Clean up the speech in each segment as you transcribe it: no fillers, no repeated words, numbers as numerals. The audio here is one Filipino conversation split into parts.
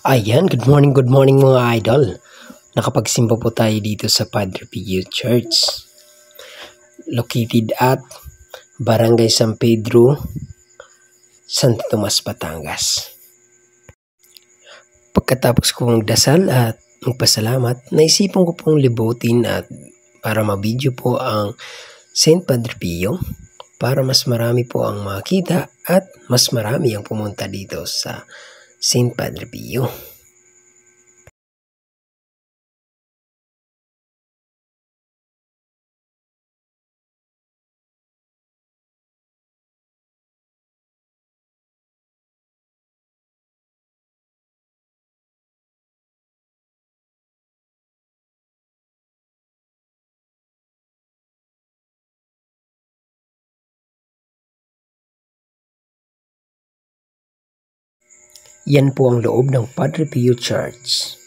Ayan, good morning mga idol. Nakapagsimba po tayo dito sa Padre Pio Church. Located at Barangay San Pedro, Santo Tomas, Batangas. Pagkatapos ko magdasal at magpasalamat, naisipan ko pong libutin at para mabidyo po ang Saint Padre Pio para mas marami po ang makita at mas marami ang pumunta dito sa Saint Padre Pio. Yan po ang loob ng Padre Pio Church.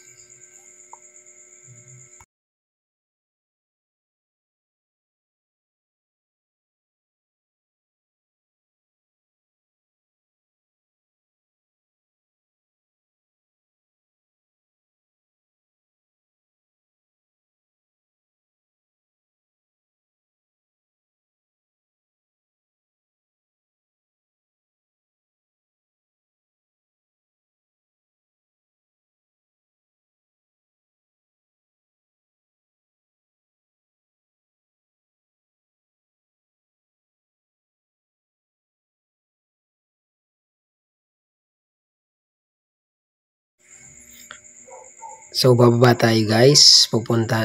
So bababa tayo guys,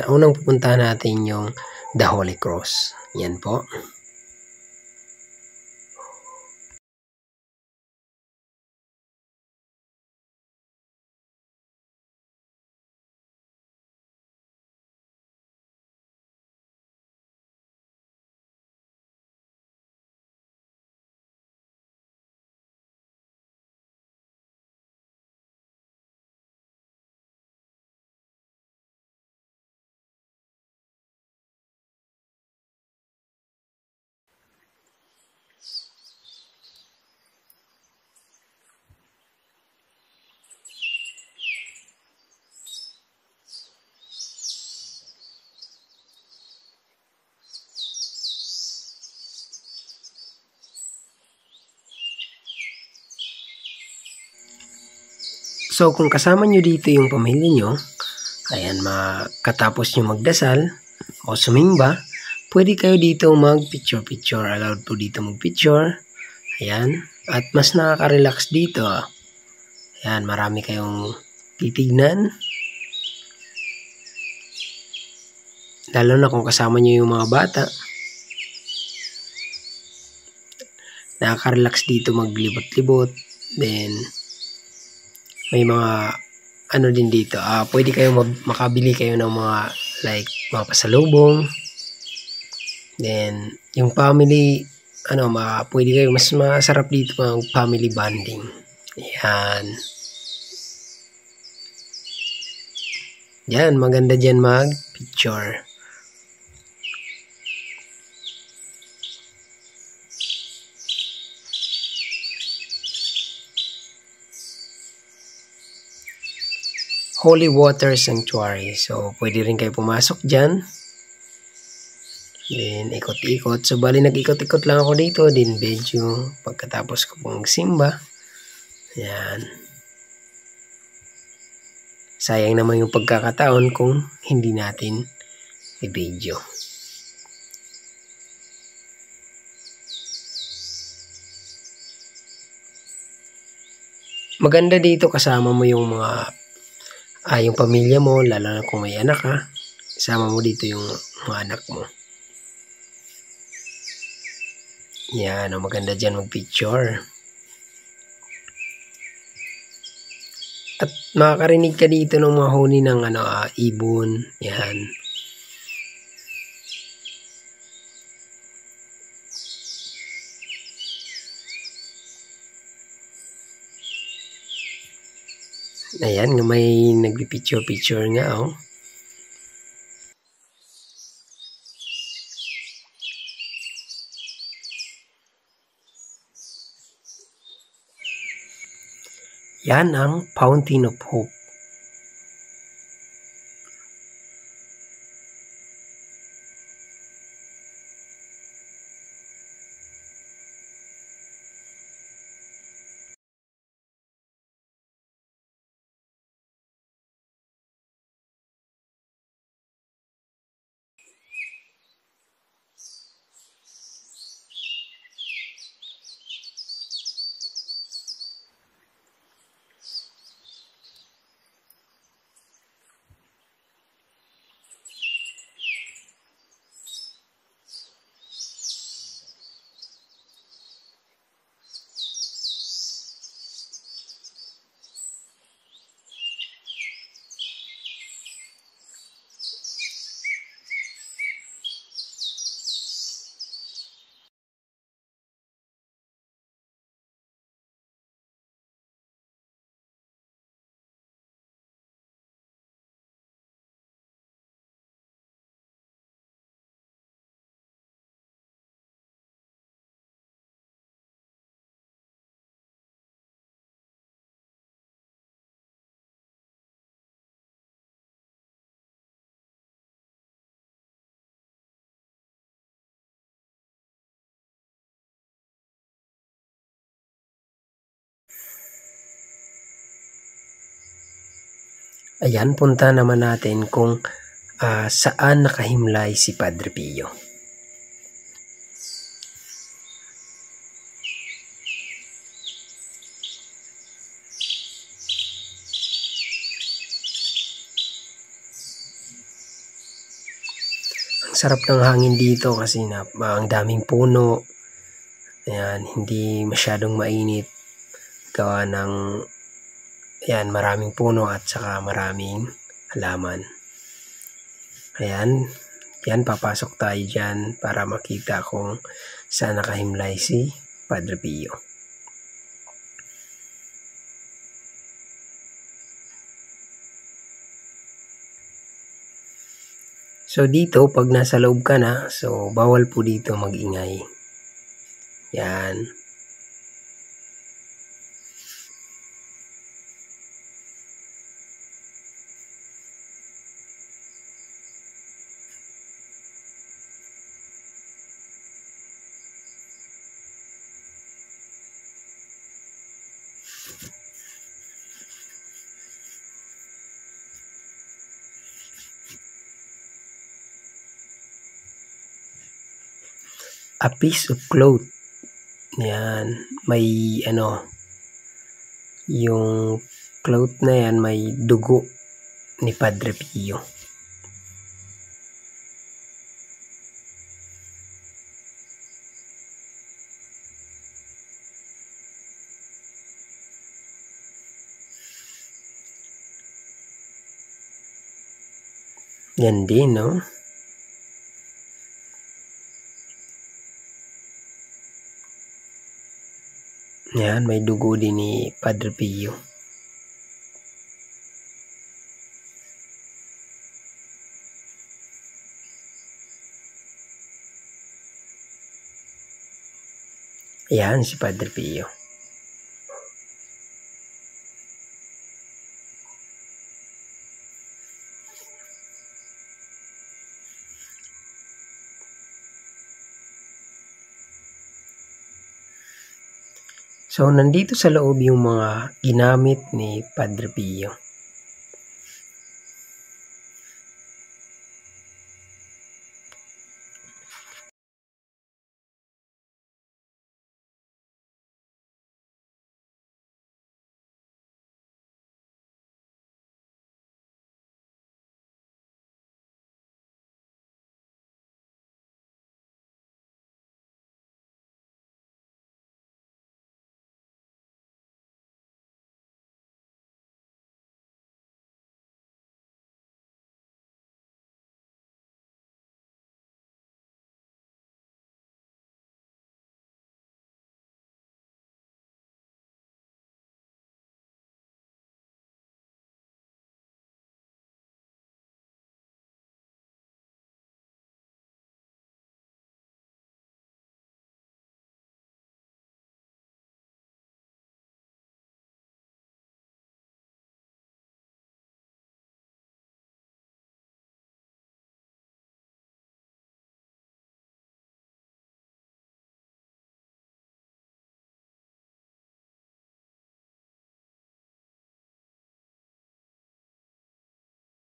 unang pupuntahan natin yung The Holy Cross. Yan po. So kung kasama nyo dito yung pamilya nyo, ayan, makatapos nyo magdasal o sumimba, pwede kayo dito mag-picture. Allowed po dito mag-picture. Ayan. At mas nakaka-relax dito. Ayan, marami kayong titignan. Lalo na kung kasama nyo yung mga bata. Nakaka-relax dito maglibot-libot. Then, may mga ano din dito, pwede kayo makabili kayo ng mga like mga pasalubong. Then yung family pwede kayo, mas masarap dito ang family bonding. Yan. Yan, maganda dyan mag picture. Holy Water Sanctuary. So, pwede rin kayo pumasok dyan. Then, ikot-ikot. So, bali nag-ikot-ikot lang ako dito. Then, medyo pagkatapos ko pong simba. Ayan. Sayang naman yung pagkakataon kung hindi natin i-video. Maganda dito kasama mo yung mga yung pamilya mo, lalo na kung may anak ka, isama mo dito yung mga anak mo. Yan, maganda dyan mag-picture. At makakarinig ka dito ng mga huni ng ibon. Yan. Ayan, may nagpipicture nga oh. Yan ang Fountain of Hope. Ayan, punta naman natin kung saan nakahimlay si Padre Pio. Ang sarap ng hangin dito kasi ang daming puno. Ayan, hindi masyadong mainit. Gawa ng maraming puno at saka maraming halaman. Ayan, papasok tayo dyan para makita kung saan nakahimlay si Padre Pio. So dito, pag nasa loob ka na, so bawal po dito mag-ingay. Yan. A piece of cloth. Yan, may yung cloth na yan may dugo ni Padre Pio. Yan din, no? Yan, may dugo din ni Padre Pio. Yan si Padre Pio. So, nandito sa loob yung mga ginamit ni Padre Pio.